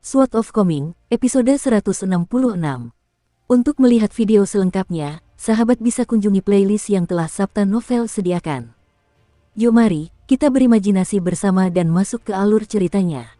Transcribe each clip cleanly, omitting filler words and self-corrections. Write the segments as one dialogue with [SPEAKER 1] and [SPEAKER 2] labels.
[SPEAKER 1] Sword of Coming, episode 166. Untuk melihat video selengkapnya, sahabat bisa kunjungi playlist yang telah Sabta Novel sediakan. Yuk mari, kita berimajinasi bersama dan masuk ke alur ceritanya.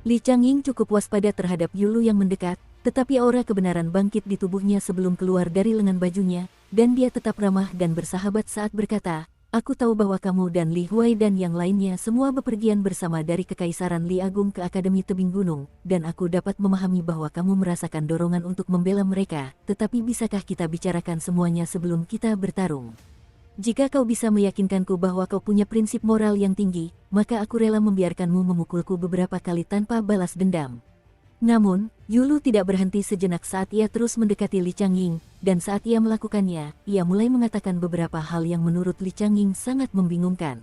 [SPEAKER 1] Li Changying cukup waspada terhadap Yulu yang mendekat, tetapi aura kebenaran bangkit di tubuhnya sebelum keluar dari lengan bajunya, dan dia tetap ramah dan bersahabat saat berkata, "Aku tahu bahwa kamu dan Li Huai dan yang lainnya semua bepergian bersama dari Kekaisaran Li Agung ke Akademi Tebing Gunung, dan aku dapat memahami bahwa kamu merasakan dorongan untuk membela mereka, tetapi bisakah kita bicarakan semuanya sebelum kita bertarung? Jika kau bisa meyakinkanku bahwa kau punya prinsip moral yang tinggi, maka aku rela membiarkanmu memukulku beberapa kali tanpa balas dendam." Namun, Yulu tidak berhenti sejenak saat ia terus mendekati Li Changying, dan saat ia melakukannya, ia mulai mengatakan beberapa hal yang menurut Li Changying sangat membingungkan.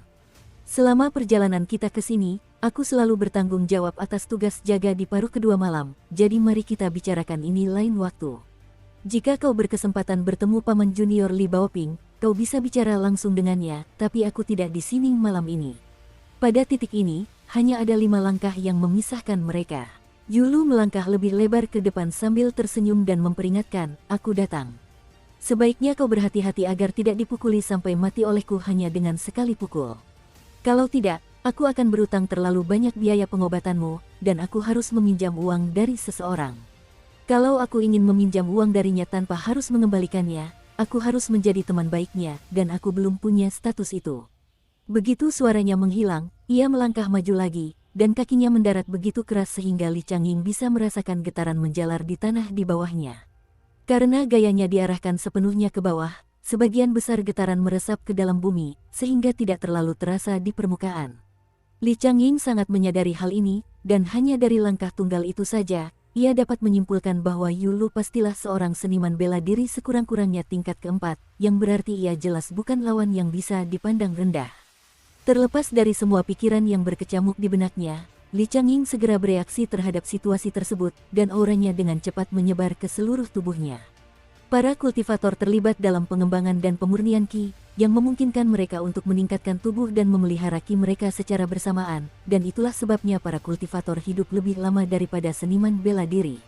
[SPEAKER 1] "Selama perjalanan kita ke sini, aku selalu bertanggung jawab atas tugas jaga di paruh kedua malam, jadi mari kita bicarakan ini lain waktu. Jika kau berkesempatan bertemu Paman Junior Li Baoping, kau bisa bicara langsung dengannya, tapi aku tidak di sini malam ini." Pada titik ini, hanya ada 5 langkah yang memisahkan mereka. Yulu melangkah lebih lebar ke depan sambil tersenyum dan memperingatkan, "Aku datang. Sebaiknya kau berhati-hati agar tidak dipukuli sampai mati olehku hanya dengan sekali pukul. Kalau tidak, aku akan berutang terlalu banyak biaya pengobatanmu, dan aku harus meminjam uang dari seseorang. Kalau aku ingin meminjam uang darinya tanpa harus mengembalikannya, aku harus menjadi teman baiknya, dan aku belum punya status itu." Begitu suaranya menghilang, ia melangkah maju lagi, dan kakinya mendarat begitu keras sehingga Li Changying bisa merasakan getaran menjalar di tanah di bawahnya. Karena gayanya diarahkan sepenuhnya ke bawah, sebagian besar getaran meresap ke dalam bumi, sehingga tidak terlalu terasa di permukaan. Li Changying sangat menyadari hal ini, dan hanya dari langkah tunggal itu saja, ia dapat menyimpulkan bahwa Yulu pastilah seorang seniman bela diri sekurang-kurangnya tingkat keempat, yang berarti ia jelas bukan lawan yang bisa dipandang rendah. Terlepas dari semua pikiran yang berkecamuk di benaknya, Li Changying segera bereaksi terhadap situasi tersebut, dan auranya dengan cepat menyebar ke seluruh tubuhnya. Para kultivator terlibat dalam pengembangan dan pemurnian Qi, yang memungkinkan mereka untuk meningkatkan tubuh dan memelihara Qi mereka secara bersamaan, dan itulah sebabnya para kultivator hidup lebih lama daripada seniman bela diri.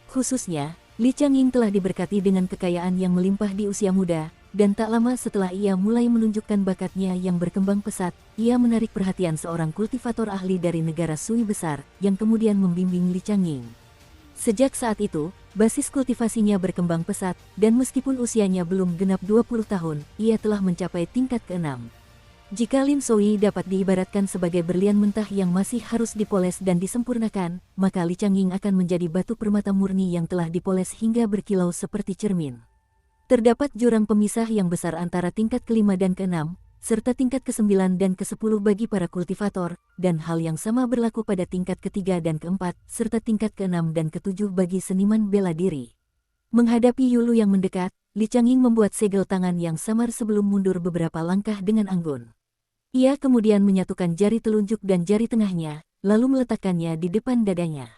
[SPEAKER 1] Khususnya, Li Changying telah diberkati dengan kekayaan yang melimpah di usia muda, dan tak lama setelah ia mulai menunjukkan bakatnya yang berkembang pesat, ia menarik perhatian seorang kultivator ahli dari negara Sui besar, yang kemudian membimbing Li Changying. Sejak saat itu, basis kultivasinya berkembang pesat, dan meskipun usianya belum genap 20 tahun, ia telah mencapai tingkat ke-6. Jika Lin Sui dapat diibaratkan sebagai berlian mentah yang masih harus dipoles dan disempurnakan, maka Li Changying akan menjadi batu permata murni yang telah dipoles hingga berkilau seperti cermin. Terdapat jurang pemisah yang besar antara tingkat ke-5 dan ke-6, serta tingkat ke-9 dan ke-10 bagi para kultivator, dan hal yang sama berlaku pada tingkat ke-3 dan ke-4, serta tingkat ke-6 dan ke-7 bagi seniman bela diri. Menghadapi Yulu yang mendekat, Li Changying membuat segel tangan yang samar sebelum mundur beberapa langkah dengan anggun. Ia kemudian menyatukan jari telunjuk dan jari tengahnya, lalu meletakkannya di depan dadanya.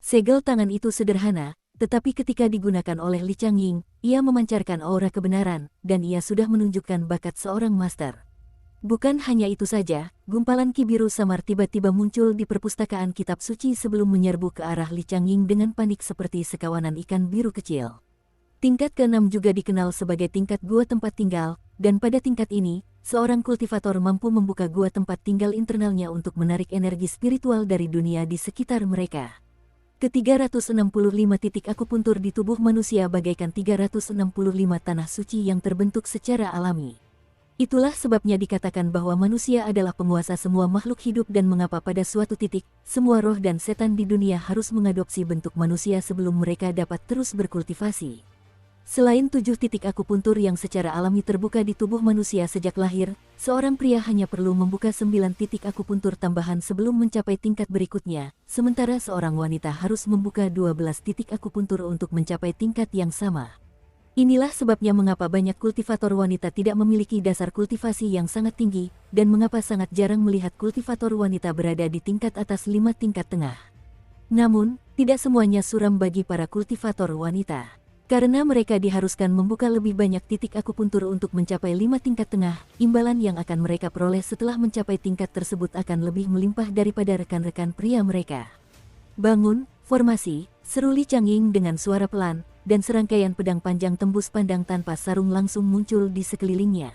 [SPEAKER 1] Segel tangan itu sederhana, tetapi ketika digunakan oleh Li Changying, ia memancarkan aura kebenaran, dan ia sudah menunjukkan bakat seorang master. Bukan hanya itu saja, gumpalan Qi biru samar tiba-tiba muncul di perpustakaan kitab suci sebelum menyerbu ke arah Li Changying dengan panik seperti sekawanan ikan biru kecil. Tingkat ke-6 juga dikenal sebagai tingkat gua tempat tinggal, dan pada tingkat ini, seorang kultivator mampu membuka gua tempat tinggal internalnya untuk menarik energi spiritual dari dunia di sekitar mereka. Ke-365 titik akupuntur di tubuh manusia bagaikan 365 tanah suci yang terbentuk secara alami. Itulah sebabnya dikatakan bahwa manusia adalah penguasa semua makhluk hidup dan mengapa pada suatu titik, semua roh dan setan di dunia harus mengadopsi bentuk manusia sebelum mereka dapat terus berkultivasi. Selain 7 titik akupuntur yang secara alami terbuka di tubuh manusia sejak lahir, seorang pria hanya perlu membuka 9 titik akupuntur tambahan sebelum mencapai tingkat berikutnya, sementara seorang wanita harus membuka 12 titik akupuntur untuk mencapai tingkat yang sama. Inilah sebabnya mengapa banyak kultivator wanita tidak memiliki dasar kultivasi yang sangat tinggi, dan mengapa sangat jarang melihat kultivator wanita berada di tingkat atas 5 tingkat tengah. Namun, tidak semuanya suram bagi para kultivator wanita. Karena mereka diharuskan membuka lebih banyak titik akupuntur untuk mencapai 5 tingkat tengah, imbalan yang akan mereka peroleh setelah mencapai tingkat tersebut akan lebih melimpah daripada rekan-rekan pria mereka. Bangun, formasi, seru Li Changying dengan suara pelan, dan serangkaian pedang panjang tembus pandang tanpa sarung langsung muncul di sekelilingnya.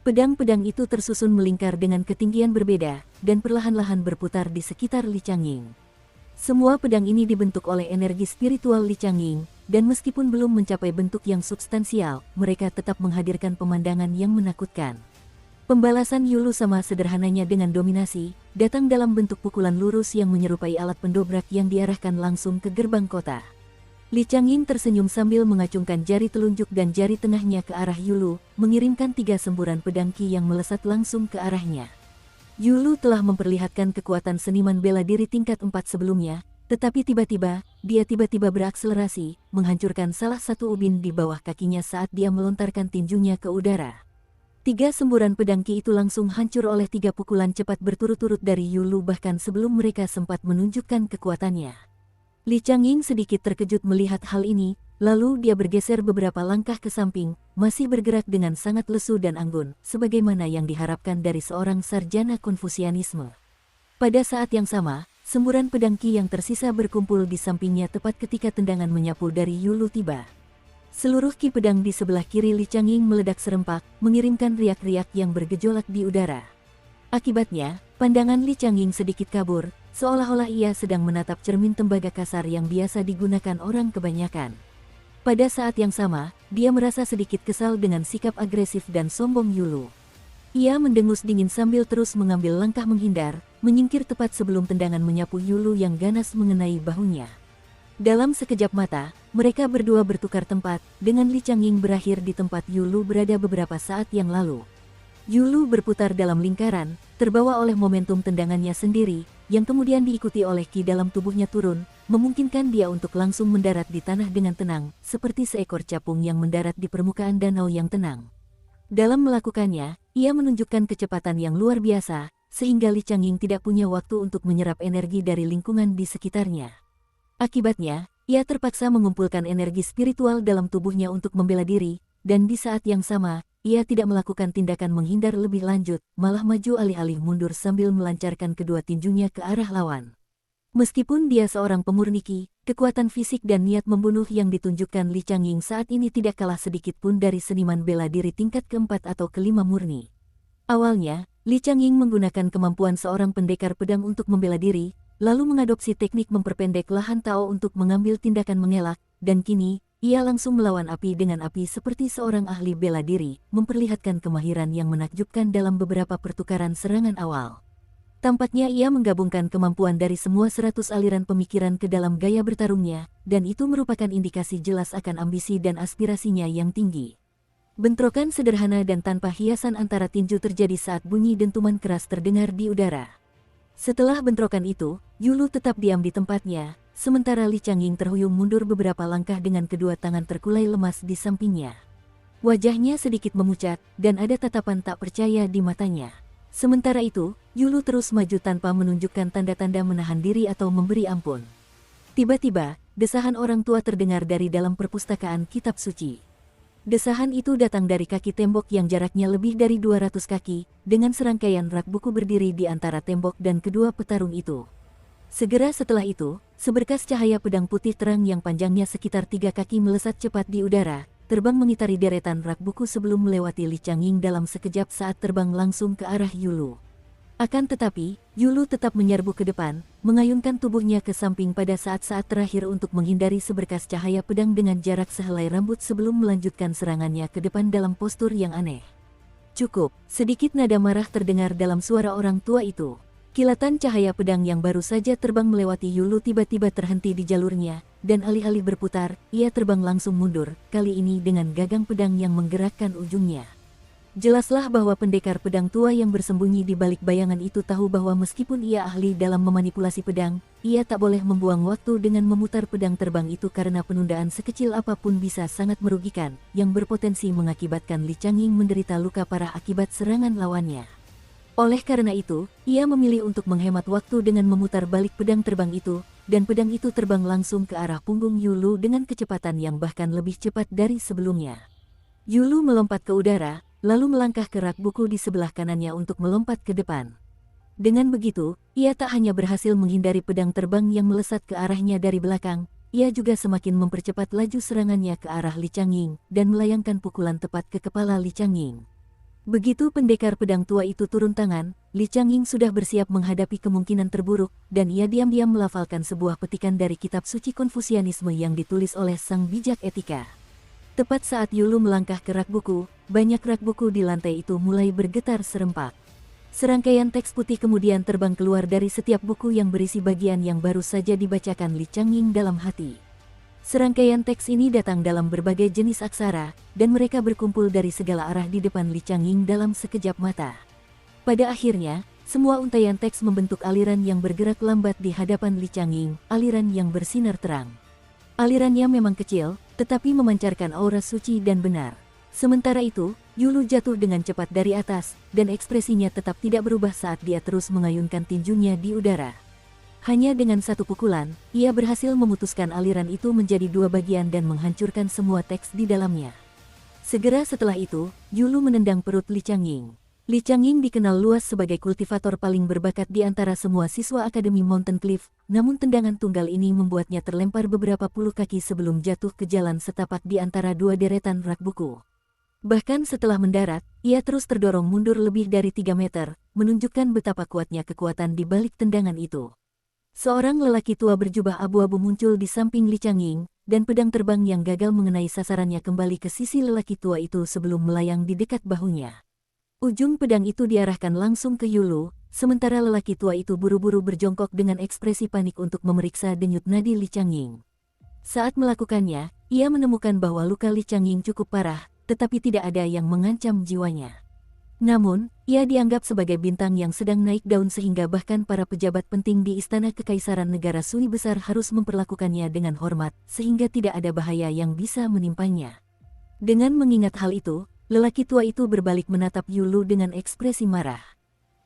[SPEAKER 1] Pedang-pedang itu tersusun melingkar dengan ketinggian berbeda, dan perlahan-lahan berputar di sekitar Li Changying. Semua pedang ini dibentuk oleh energi spiritual Li Changying, dan meskipun belum mencapai bentuk yang substansial, mereka tetap menghadirkan pemandangan yang menakutkan. Pembalasan Yulu sama sederhananya dengan dominasi, datang dalam bentuk pukulan lurus yang menyerupai alat pendobrak yang diarahkan langsung ke gerbang kota. Li Changying tersenyum sambil mengacungkan jari telunjuk dan jari tengahnya ke arah Yulu, mengirimkan 3 semburan pedang ki yang melesat langsung ke arahnya. Yulu telah memperlihatkan kekuatan seniman bela diri tingkat 4 sebelumnya, tetapi tiba-tiba, dia tiba-tiba berakselerasi, menghancurkan salah satu ubin di bawah kakinya saat dia melontarkan tinjunya ke udara. 3 semburan pedang ki itu langsung hancur oleh 3 pukulan cepat berturut-turut dari Yulu bahkan sebelum mereka sempat menunjukkan kekuatannya. Li Changying sedikit terkejut melihat hal ini, lalu dia bergeser beberapa langkah ke samping, masih bergerak dengan sangat lesu dan anggun, sebagaimana yang diharapkan dari seorang sarjana Konfusianisme. Pada saat yang sama, semburan pedang ki yang tersisa berkumpul di sampingnya tepat ketika tendangan menyapu dari Yulu tiba. Seluruh ki pedang di sebelah kiri Li Changying meledak serempak, mengirimkan riak-riak yang bergejolak di udara. Akibatnya, pandangan Li Changying sedikit kabur, seolah-olah ia sedang menatap cermin tembaga kasar yang biasa digunakan orang kebanyakan. Pada saat yang sama, dia merasa sedikit kesal dengan sikap agresif dan sombong Yulu. Ia mendengus dingin sambil terus mengambil langkah menghindar, menyingkir tepat sebelum tendangan menyapu Yulu yang ganas mengenai bahunya. Dalam sekejap mata, mereka berdua bertukar tempat, dengan Li Changying berakhir di tempat Yulu berada beberapa saat yang lalu. Yulu berputar dalam lingkaran, terbawa oleh momentum tendangannya sendiri, yang kemudian diikuti oleh ki dalam tubuhnya turun, memungkinkan dia untuk langsung mendarat di tanah dengan tenang, seperti seekor capung yang mendarat di permukaan danau yang tenang. Dalam melakukannya, ia menunjukkan kecepatan yang luar biasa, sehingga Li Changying tidak punya waktu untuk menyerap energi dari lingkungan di sekitarnya. Akibatnya, ia terpaksa mengumpulkan energi spiritual dalam tubuhnya untuk membela diri, dan di saat yang sama, ia tidak melakukan tindakan menghindar lebih lanjut, malah maju alih-alih mundur sambil melancarkan kedua tinjunya ke arah lawan. Meskipun dia seorang pemurni ki, kekuatan fisik dan niat membunuh yang ditunjukkan Li Changying saat ini tidak kalah sedikit pun dari seniman bela diri tingkat keempat atau kelima murni. Awalnya, Li Changying menggunakan kemampuan seorang pendekar pedang untuk membela diri, lalu mengadopsi teknik memperpendek lahan Tao untuk mengambil tindakan mengelak, dan kini, ia langsung melawan api dengan api seperti seorang ahli bela diri, memperlihatkan kemahiran yang menakjubkan dalam beberapa pertukaran serangan awal. Tampaknya ia menggabungkan kemampuan dari semua 100 aliran pemikiran ke dalam gaya bertarungnya, dan itu merupakan indikasi jelas akan ambisi dan aspirasinya yang tinggi. Bentrokan sederhana dan tanpa hiasan antara tinju terjadi saat bunyi dentuman keras terdengar di udara. Setelah bentrokan itu, Yulu tetap diam di tempatnya, sementara Li Changying terhuyung mundur beberapa langkah dengan kedua tangan terkulai lemas di sampingnya. Wajahnya sedikit memucat, dan ada tatapan tak percaya di matanya. Sementara itu, Yulu terus maju tanpa menunjukkan tanda-tanda menahan diri atau memberi ampun. Tiba-tiba, desahan orang tua terdengar dari dalam perpustakaan kitab suci. Desahan itu datang dari kaki tembok yang jaraknya lebih dari 200 kaki, dengan serangkaian rak buku berdiri di antara tembok dan kedua petarung itu. Segera setelah itu, seberkas cahaya pedang putih terang yang panjangnya sekitar 3 kaki melesat cepat di udara, terbang mengitari deretan rak buku sebelum melewati Li Changying dalam sekejap saat terbang langsung ke arah Yulu. Akan tetapi, Yulu tetap menyerbu ke depan, mengayunkan tubuhnya ke samping pada saat-saat terakhir untuk menghindari seberkas cahaya pedang dengan jarak sehelai rambut sebelum melanjutkan serangannya ke depan dalam postur yang aneh. Cukup, sedikit nada marah terdengar dalam suara orang tua itu. Kilatan cahaya pedang yang baru saja terbang melewati Yulu tiba-tiba terhenti di jalurnya, dan alih-alih berputar, ia terbang langsung mundur, kali ini dengan gagang pedang yang menggerakkan ujungnya. Jelaslah bahwa pendekar pedang tua yang bersembunyi di balik bayangan itu tahu bahwa meskipun ia ahli dalam memanipulasi pedang, ia tak boleh membuang waktu dengan memutar pedang terbang itu karena penundaan sekecil apapun bisa sangat merugikan, yang berpotensi mengakibatkan Li Changying menderita luka parah akibat serangan lawannya. Oleh karena itu, ia memilih untuk menghemat waktu dengan memutar balik pedang terbang itu, dan pedang itu terbang langsung ke arah punggung Yulu dengan kecepatan yang bahkan lebih cepat dari sebelumnya. Yulu melompat ke udara, lalu melangkah ke rak buku di sebelah kanannya untuk melompat ke depan. Dengan begitu, ia tak hanya berhasil menghindari pedang terbang yang melesat ke arahnya dari belakang, ia juga semakin mempercepat laju serangannya ke arah Li Changying dan melayangkan pukulan tepat ke kepala Li Changying. Begitu pendekar pedang tua itu turun tangan, Li Changying sudah bersiap menghadapi kemungkinan terburuk, dan ia diam-diam melafalkan sebuah petikan dari kitab suci Konfusianisme yang ditulis oleh sang bijak etika. Tepat saat Yulu melangkah ke rak buku, banyak rak buku di lantai itu mulai bergetar serempak. Serangkaian teks putih kemudian terbang keluar dari setiap buku yang berisi bagian yang baru saja dibacakan Li Changying dalam hati. Serangkaian teks ini datang dalam berbagai jenis aksara, dan mereka berkumpul dari segala arah di depan Li Changying dalam sekejap mata. Pada akhirnya, semua untaian teks membentuk aliran yang bergerak lambat di hadapan Li Changying, aliran yang bersinar terang. Alirannya memang kecil, tetapi memancarkan aura suci dan benar. Sementara itu, Yulu jatuh dengan cepat dari atas, dan ekspresinya tetap tidak berubah saat dia terus mengayunkan tinjunya di udara. Hanya dengan satu pukulan, ia berhasil memutuskan aliran itu menjadi dua bagian dan menghancurkan semua teks di dalamnya. Segera setelah itu, Yulu menendang perut Li Changying. Li Changying dikenal luas sebagai kultivator paling berbakat di antara semua siswa Akademi Mountain Cliff, namun tendangan tunggal ini membuatnya terlempar beberapa puluh kaki sebelum jatuh ke jalan setapak di antara dua deretan rak buku. Bahkan setelah mendarat, ia terus terdorong mundur lebih dari 3 meter, menunjukkan betapa kuatnya kekuatan di balik tendangan itu. Seorang lelaki tua berjubah abu-abu muncul di samping Li Changying, dan pedang terbang yang gagal mengenai sasarannya kembali ke sisi lelaki tua itu sebelum melayang di dekat bahunya. Ujung pedang itu diarahkan langsung ke Yulu, sementara lelaki tua itu buru-buru berjongkok dengan ekspresi panik untuk memeriksa denyut nadi Li Changying. Saat melakukannya, ia menemukan bahwa luka Li Changying cukup parah, tetapi tidak ada yang mengancam jiwanya. Namun, ia dianggap sebagai bintang yang sedang naik daun sehingga bahkan para pejabat penting di Istana Kekaisaran Negara Sui Besar harus memperlakukannya dengan hormat, sehingga tidak ada bahaya yang bisa menimpanya. Dengan mengingat hal itu, lelaki tua itu berbalik menatap Yulu dengan ekspresi marah.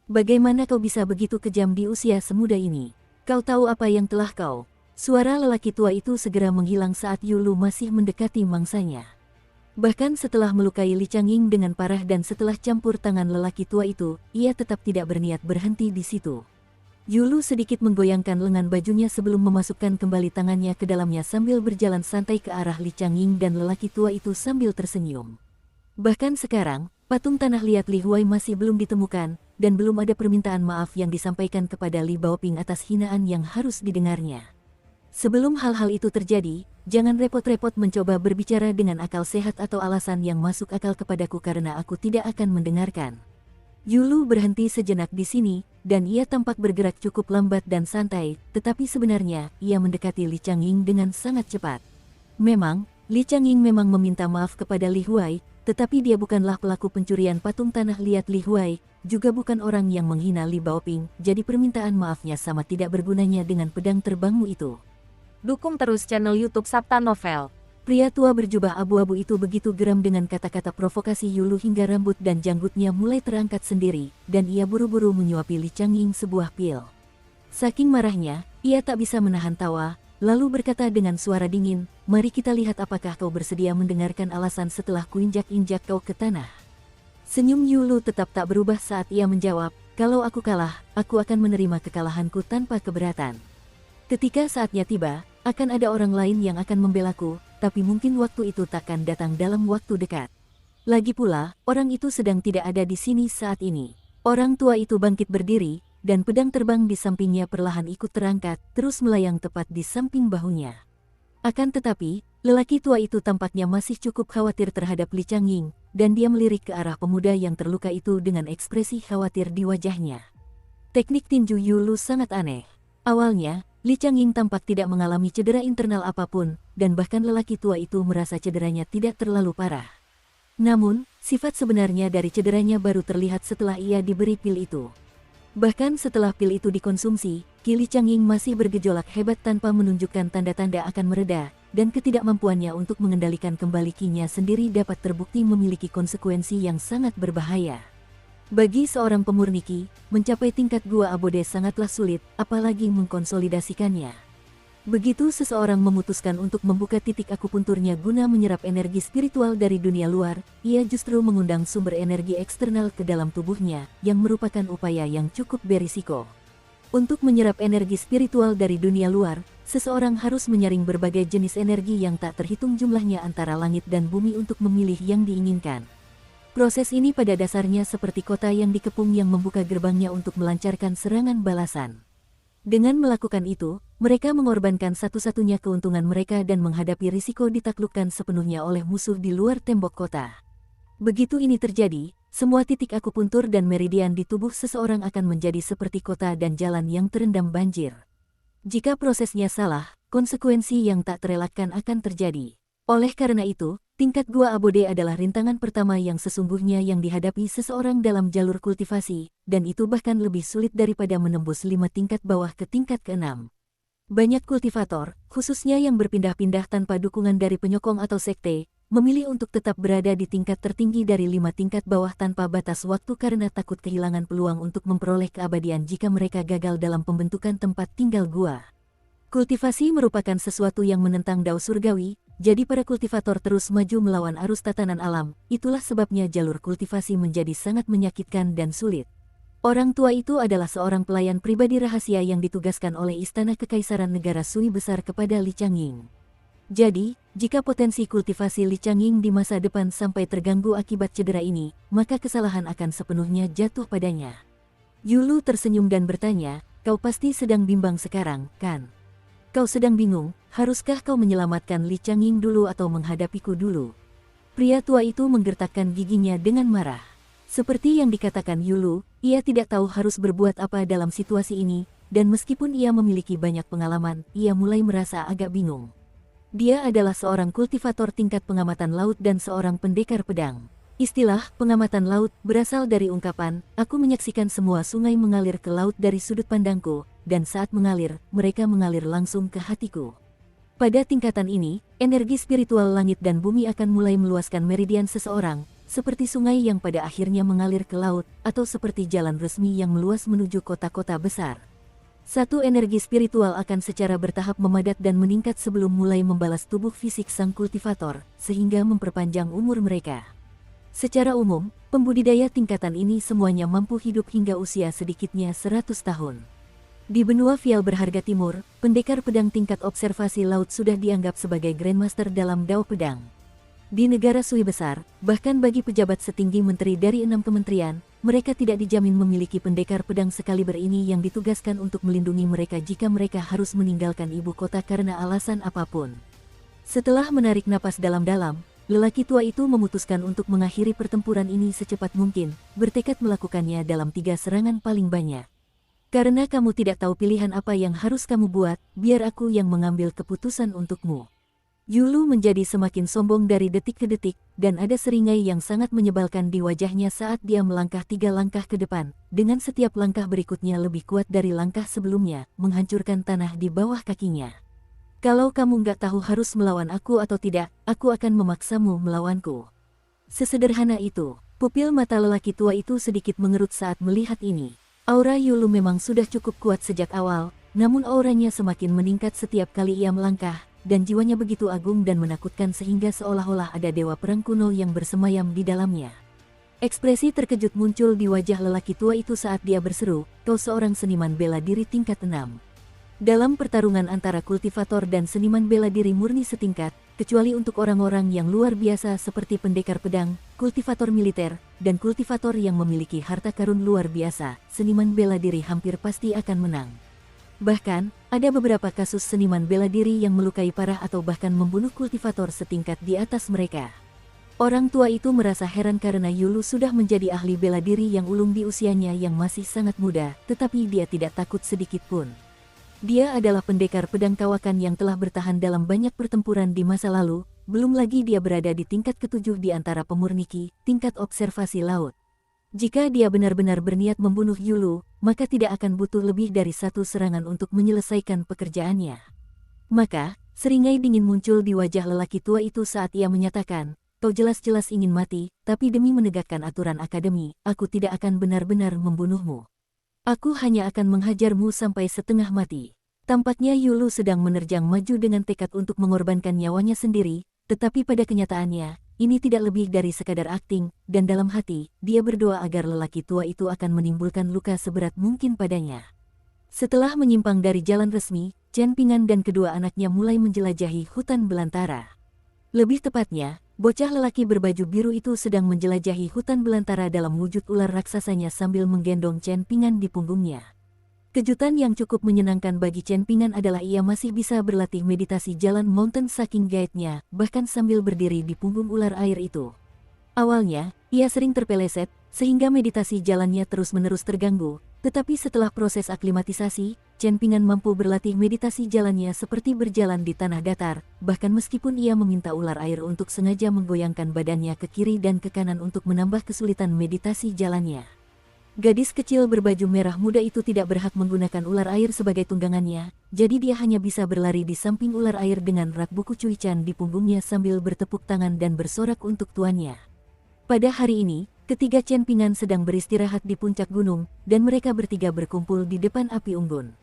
[SPEAKER 1] "Bagaimana kau bisa begitu kejam di usia semuda ini? Kau tahu apa yang telah kau..." Suara lelaki tua itu segera menghilang saat Yulu masih mendekati mangsanya. Bahkan setelah melukai Li Changying dengan parah dan setelah campur tangan lelaki tua itu, ia tetap tidak berniat berhenti di situ. Yulu sedikit menggoyangkan lengan bajunya sebelum memasukkan kembali tangannya ke dalamnya sambil berjalan santai ke arah Li Changying dan lelaki tua itu sambil tersenyum. Bahkan sekarang, patung tanah liat Li Huai masih belum ditemukan, dan belum ada permintaan maaf yang disampaikan kepada Li Baoping atas hinaan yang harus didengarnya. Sebelum hal-hal itu terjadi, jangan repot-repot mencoba berbicara dengan akal sehat atau alasan yang masuk akal kepadaku karena aku tidak akan mendengarkan. Yulu berhenti sejenak di sini, dan ia tampak bergerak cukup lambat dan santai, tetapi sebenarnya ia mendekati Li Changying dengan sangat cepat. Memang, Li Changying memang meminta maaf kepada Li Huai, tetapi dia bukanlah pelaku pencurian patung tanah liat Li Huai, juga bukan orang yang menghina Li Baoping, jadi permintaan maafnya sama tidak bergunanya dengan pedang terbangmu itu.
[SPEAKER 2] Dukung terus channel YouTube Sabta Novel.
[SPEAKER 1] Pria tua berjubah abu-abu itu begitu geram dengan kata-kata provokasi Yulu hingga rambut dan janggutnya mulai terangkat sendiri, dan ia buru-buru menyuapi Li Changying sebuah pil. Saking marahnya, ia tak bisa menahan tawa, lalu berkata dengan suara dingin, "Mari kita lihat apakah kau bersedia mendengarkan alasan setelah kuinjak-injak kau ke tanah." Senyum Yulu tetap tak berubah saat ia menjawab, "Kalau aku kalah, aku akan menerima kekalahanku tanpa keberatan. Ketika saatnya tiba, akan ada orang lain yang akan membelaku, tapi mungkin waktu itu takkan datang dalam waktu dekat. Lagi pula, orang itu sedang tidak ada di sini saat ini." Orang tua itu bangkit berdiri, dan pedang terbang di sampingnya perlahan ikut terangkat, terus melayang tepat di samping bahunya. Akan tetapi, lelaki tua itu tampaknya masih cukup khawatir terhadap Li Changying, dan dia melirik ke arah pemuda yang terluka itu dengan ekspresi khawatir di wajahnya. Teknik tinju Yulu sangat aneh. Awalnya, Li Changying tampak tidak mengalami cedera internal apapun, dan bahkan lelaki tua itu merasa cederanya tidak terlalu parah. Namun, sifat sebenarnya dari cederanya baru terlihat setelah ia diberi pil itu. Bahkan setelah pil itu dikonsumsi, Li Changying masih bergejolak hebat tanpa menunjukkan tanda-tanda akan mereda, dan ketidakmampuannya untuk mengendalikan kembali kinya sendiri dapat terbukti memiliki konsekuensi yang sangat berbahaya. Bagi seorang pemurni ki, mencapai tingkat gua abode sangatlah sulit, apalagi mengkonsolidasikannya. Begitu seseorang memutuskan untuk membuka titik akupunturnya guna menyerap energi spiritual dari dunia luar, ia justru mengundang sumber energi eksternal ke dalam tubuhnya, yang merupakan upaya yang cukup berisiko. Untuk menyerap energi spiritual dari dunia luar, seseorang harus menyaring berbagai jenis energi yang tak terhitung jumlahnya antara langit dan bumi untuk memilih yang diinginkan. Proses ini pada dasarnya seperti kota yang dikepung yang membuka gerbangnya untuk melancarkan serangan balasan. Dengan melakukan itu, mereka mengorbankan satu-satunya keuntungan mereka dan menghadapi risiko ditaklukkan sepenuhnya oleh musuh di luar tembok kota. Begitu ini terjadi, semua titik akupuntur dan meridian di tubuh seseorang akan menjadi seperti kota dan jalan yang terendam banjir. Jika prosesnya salah, konsekuensi yang tak terelakkan akan terjadi. Oleh karena itu, tingkat gua abode adalah rintangan pertama yang sesungguhnya yang dihadapi seseorang dalam jalur kultivasi, dan itu bahkan lebih sulit daripada menembus 5 tingkat bawah ke tingkat ke-6. Banyak kultivator, khususnya yang berpindah-pindah tanpa dukungan dari penyokong atau sekte, memilih untuk tetap berada di tingkat tertinggi dari 5 tingkat bawah tanpa batas waktu karena takut kehilangan peluang untuk memperoleh keabadian jika mereka gagal dalam pembentukan tempat tinggal gua. Kultivasi merupakan sesuatu yang menentang dao surgawi, jadi para kultivator terus maju melawan arus tatanan alam, itulah sebabnya jalur kultivasi menjadi sangat menyakitkan dan sulit. Orang tua itu adalah seorang pelayan pribadi rahasia yang ditugaskan oleh Istana Kekaisaran Negara Sui Besar kepada Li Changying. Jadi, jika potensi kultivasi Li Changying di masa depan sampai terganggu akibat cedera ini, maka kesalahan akan sepenuhnya jatuh padanya. Yulu tersenyum dan bertanya, "Kau pasti sedang bimbang sekarang, kan? Kau sedang bingung, haruskah kau menyelamatkan Li Changying dulu atau menghadapiku dulu?" Pria tua itu menggertakkan giginya dengan marah. Seperti yang dikatakan Yulu, ia tidak tahu harus berbuat apa dalam situasi ini, dan meskipun ia memiliki banyak pengalaman, ia mulai merasa agak bingung. Dia adalah seorang kultivator tingkat pengamatan laut dan seorang pendekar pedang. Istilah pengamatan laut berasal dari ungkapan, "Aku menyaksikan semua sungai mengalir ke laut dari sudut pandangku, dan saat mengalir, mereka mengalir langsung ke hatiku." Pada tingkatan ini, energi spiritual langit dan bumi akan mulai meluaskan meridian seseorang, seperti sungai yang pada akhirnya mengalir ke laut, atau seperti jalan resmi yang meluas menuju kota-kota besar. Satu energi spiritual akan secara bertahap memadat dan meningkat sebelum mulai membalas tubuh fisik sang kultivator, sehingga memperpanjang umur mereka. Secara umum, pembudidaya tingkatan ini semuanya mampu hidup hingga usia sedikitnya 100 tahun. Di benua Vial berharga timur, pendekar pedang tingkat observasi laut sudah dianggap sebagai Grandmaster dalam Dao Pedang. Di negara Sui Besar, bahkan bagi pejabat setinggi menteri dari 6 kementerian, mereka tidak dijamin memiliki pendekar pedang sekaliber ini yang ditugaskan untuk melindungi mereka jika mereka harus meninggalkan ibu kota karena alasan apapun. Setelah menarik napas dalam-dalam, lelaki tua itu memutuskan untuk mengakhiri pertempuran ini secepat mungkin, bertekad melakukannya dalam 3 serangan paling banyak. "Karena kamu tidak tahu pilihan apa yang harus kamu buat, biar aku yang mengambil keputusan untukmu." Yulu menjadi semakin sombong dari detik ke detik, dan ada seringai yang sangat menyebalkan di wajahnya saat dia melangkah 3 langkah ke depan, dengan setiap langkah berikutnya lebih kuat dari langkah sebelumnya, menghancurkan tanah di bawah kakinya. "Kalau kamu nggak tahu harus melawan aku atau tidak, aku akan memaksamu melawanku." Sesederhana itu, pupil mata lelaki tua itu sedikit mengerut saat melihat ini. Aura Yulu memang sudah cukup kuat sejak awal, namun auranya semakin meningkat setiap kali ia melangkah, dan jiwanya begitu agung dan menakutkan sehingga seolah-olah ada dewa perang kuno yang bersemayam di dalamnya. Ekspresi terkejut muncul di wajah lelaki tua itu saat dia berseru, "Kau seorang seniman bela diri tingkat 6. Dalam pertarungan antara kultivator dan seniman bela diri murni setingkat, kecuali untuk orang-orang yang luar biasa seperti pendekar pedang, kultivator militer, dan kultivator yang memiliki harta karun luar biasa, seniman bela diri hampir pasti akan menang. Bahkan, ada beberapa kasus seniman bela diri yang melukai parah atau bahkan membunuh kultivator setingkat di atas mereka." Orang tua itu merasa heran karena Yulu sudah menjadi ahli bela diri yang ulung di usianya yang masih sangat muda, tetapi dia tidak takut sedikit pun. Dia adalah pendekar pedang kawakan yang telah bertahan dalam banyak pertempuran di masa lalu, belum lagi dia berada di tingkat ke-7 di antara pemurniki, tingkat observasi laut. Jika dia benar-benar berniat membunuh Yulu, maka tidak akan butuh lebih dari 1 serangan untuk menyelesaikan pekerjaannya. Maka, seringai dingin muncul di wajah lelaki tua itu saat ia menyatakan, "Kau jelas-jelas ingin mati, tapi demi menegakkan aturan akademi, aku tidak akan benar-benar membunuhmu. Aku hanya akan menghajarmu sampai setengah mati." Tampaknya Yulu sedang menerjang maju dengan tekad untuk mengorbankan nyawanya sendiri, tetapi pada kenyataannya, ini tidak lebih dari sekadar akting, dan dalam hati, dia berdoa agar lelaki tua itu akan menimbulkan luka seberat mungkin padanya. Setelah menyimpang dari jalan resmi, Chen Pingan dan kedua anaknya mulai menjelajahi hutan belantara. Lebih tepatnya, bocah lelaki berbaju biru itu sedang menjelajahi hutan belantara dalam wujud ular raksasanya sambil menggendong Chen Pingan di punggungnya. Kejutan yang cukup menyenangkan bagi Chen Pingan adalah ia masih bisa berlatih meditasi jalan mountain saking gaitnya, bahkan sambil berdiri di punggung ular air itu. Awalnya, ia sering terpeleset, sehingga meditasi jalannya terus-menerus terganggu, tetapi setelah proses aklimatisasi, Chen Pingan mampu berlatih meditasi jalannya seperti berjalan di tanah datar, bahkan meskipun ia meminta ular air untuk sengaja menggoyangkan badannya ke kiri dan ke kanan untuk menambah kesulitan meditasi jalannya. Gadis kecil berbaju merah muda itu tidak berhak menggunakan ular air sebagai tunggangannya, jadi dia hanya bisa berlari di samping ular air dengan rak buku cuican di punggungnya sambil bertepuk tangan dan bersorak untuk tuannya. Pada hari ini, ketiga Chen Pingan sedang beristirahat di puncak gunung, dan mereka bertiga berkumpul di depan api unggun.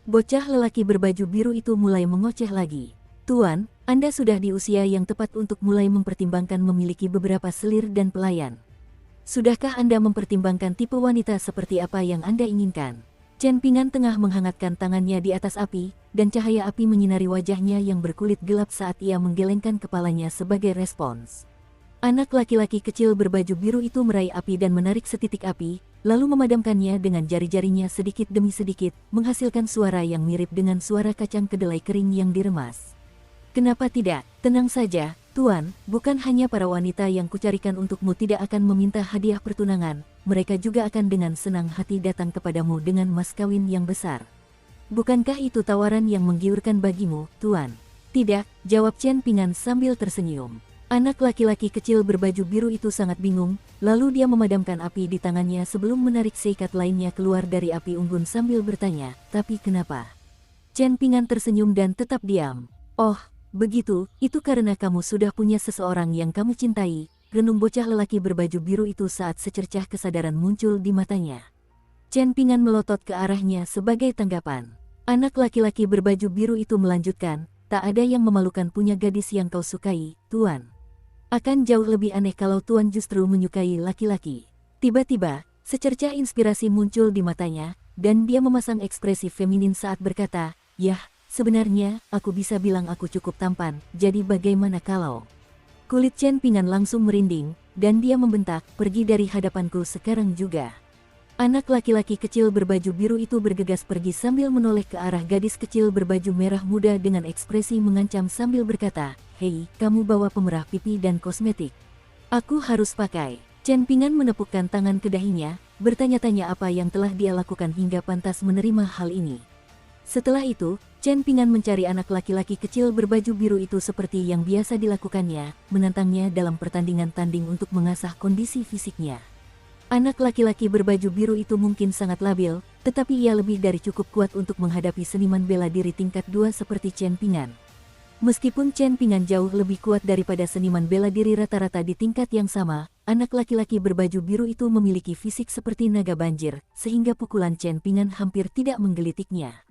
[SPEAKER 1] Bocah lelaki berbaju biru itu mulai mengoceh lagi. "Tuan, Anda sudah di usia yang tepat untuk mulai mempertimbangkan memiliki beberapa selir dan pelayan. Sudahkah Anda mempertimbangkan tipe wanita seperti apa yang Anda inginkan?" Chen Pingan tengah menghangatkan tangannya di atas api, dan cahaya api menyinari wajahnya yang berkulit gelap saat ia menggelengkan kepalanya sebagai respons. Anak laki-laki kecil berbaju biru itu meraih api dan menarik setitik api, lalu memadamkannya dengan jari-jarinya sedikit demi sedikit, menghasilkan suara yang mirip dengan suara kacang kedelai kering yang diremas. "Kenapa tidak? Tenang saja, Tuan, bukan hanya para wanita yang kucarikan untukmu tidak akan meminta hadiah pertunangan, mereka juga akan dengan senang hati datang kepadamu dengan mas kawin yang besar. Bukankah itu tawaran yang menggiurkan bagimu, Tuan?" "Tidak," jawab Chen Pingan sambil tersenyum. Anak laki-laki kecil berbaju biru itu sangat bingung, lalu dia memadamkan api di tangannya sebelum menarik seikat lainnya keluar dari api unggun sambil bertanya, "Tapi kenapa?" Chen Pingan tersenyum dan tetap diam. "Oh, begitu, itu karena kamu sudah punya seseorang yang kamu cintai," renung bocah lelaki berbaju biru itu saat secercah kesadaran muncul di matanya. Chen Pingan melotot ke arahnya sebagai tanggapan. Anak laki-laki berbaju biru itu melanjutkan, "Tak ada yang memalukan punya gadis yang kau sukai, Tuan. Akan jauh lebih aneh kalau Tuan justru menyukai laki-laki." Tiba-tiba, secercah inspirasi muncul di matanya, dan dia memasang ekspresi feminin saat berkata, "Yah, sebenarnya, aku bisa bilang aku cukup tampan, jadi bagaimana kalau..." Kulit Chen Pingan langsung merinding, dan dia membentak, "Pergi dari hadapanku sekarang juga." Anak laki-laki kecil berbaju biru itu bergegas pergi sambil menoleh ke arah gadis kecil berbaju merah muda dengan ekspresi mengancam sambil berkata, "Hei, kamu bawa pemerah pipi dan kosmetik. Aku harus pakai." Chen Pingan menepukkan tangan ke dahinya, bertanya-tanya apa yang telah dia lakukan hingga pantas menerima hal ini. Setelah itu, Chen Pingan mencari anak laki-laki kecil berbaju biru itu seperti yang biasa dilakukannya, menantangnya dalam pertandingan tanding untuk mengasah kondisi fisiknya. Anak laki-laki berbaju biru itu mungkin sangat labil, tetapi ia lebih dari cukup kuat untuk menghadapi seniman bela diri tingkat 2 seperti Chen Pingan. Meskipun Chen Pingan jauh lebih kuat daripada seniman bela diri rata-rata di tingkat yang sama, anak laki-laki berbaju biru itu memiliki fisik seperti naga banjir, sehingga pukulan Chen Pingan hampir tidak menggelitiknya.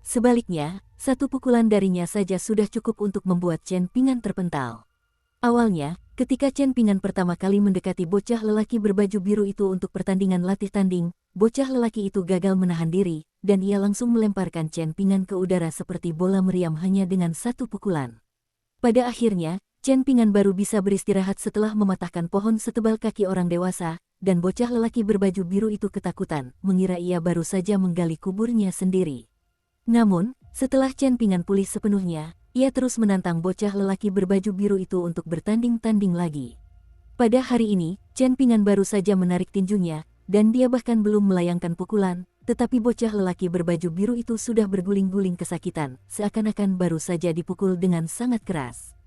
[SPEAKER 1] Sebaliknya, satu pukulan darinya saja sudah cukup untuk membuat Chen Pingan terpental. Awalnya, ketika Chen Pingan pertama kali mendekati bocah lelaki berbaju biru itu untuk pertandingan latih tanding, bocah lelaki itu gagal menahan diri, dan ia langsung melemparkan Chen Pingan ke udara seperti bola meriam hanya dengan satu pukulan. Pada akhirnya, Chen Pingan baru bisa beristirahat setelah mematahkan pohon setebal kaki orang dewasa, dan bocah lelaki berbaju biru itu ketakutan, mengira ia baru saja menggali kuburnya sendiri. Namun, setelah Chen Pingan pulih sepenuhnya, ia terus menantang bocah lelaki berbaju biru itu untuk bertanding-tanding lagi. Pada hari ini, Chen Pingan baru saja menarik tinjunya, dan dia bahkan belum melayangkan pukulan, tetapi bocah lelaki berbaju biru itu sudah berguling-guling kesakitan, seakan-akan baru saja dipukul dengan sangat keras.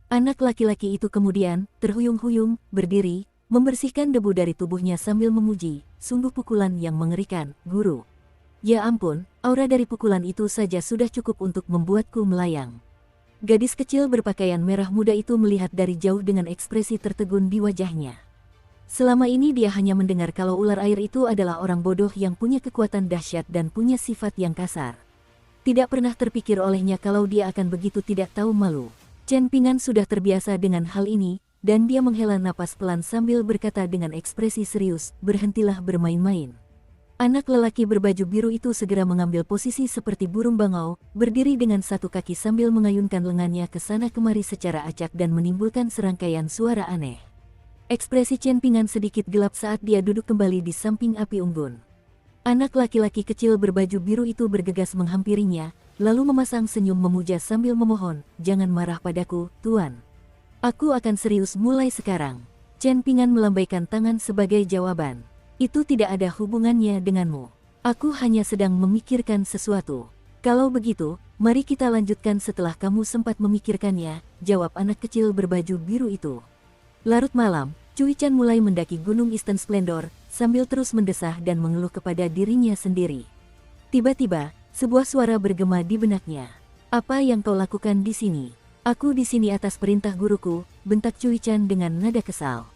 [SPEAKER 1] Anak laki-laki itu kemudian, terhuyung-huyung, berdiri, membersihkan debu dari tubuhnya sambil memuji, "Sungguh pukulan yang mengerikan, Guru. Ya ampun, aura dari pukulan itu saja sudah cukup untuk membuatku melayang." Gadis kecil berpakaian merah muda itu melihat dari jauh dengan ekspresi tertegun di wajahnya. Selama ini dia hanya mendengar kalau ular air itu adalah orang bodoh yang punya kekuatan dahsyat dan punya sifat yang kasar. Tidak pernah terpikir olehnya kalau dia akan begitu tidak tahu malu. Chen Pingan sudah terbiasa dengan hal ini, dan dia menghela napas pelan sambil berkata dengan ekspresi serius, "Berhentilah bermain-main." Anak lelaki berbaju biru itu segera mengambil posisi seperti burung bangau, berdiri dengan satu kaki sambil mengayunkan lengannya ke sana kemari secara acak dan menimbulkan serangkaian suara aneh. Ekspresi Chen Pingan sedikit gelap saat dia duduk kembali di samping api unggun. Anak laki-laki kecil berbaju biru itu bergegas menghampirinya, lalu memasang senyum memuja sambil memohon, "Jangan marah padaku, Tuan. Aku akan serius mulai sekarang." Chen Pingan melambaikan tangan sebagai jawaban. "Itu tidak ada hubungannya denganmu. Aku hanya sedang memikirkan sesuatu." "Kalau begitu, mari kita lanjutkan setelah kamu sempat memikirkannya," jawab anak kecil berbaju biru itu. Larut malam, Cui Chan mulai mendaki Gunung Eastern Splendor, sambil terus mendesah dan mengeluh kepada dirinya sendiri. Tiba-tiba, sebuah suara bergema di benaknya. "Apa yang kau lakukan di sini?" "Aku di sini atas perintah guruku," bentak Cui Chan dengan nada kesal.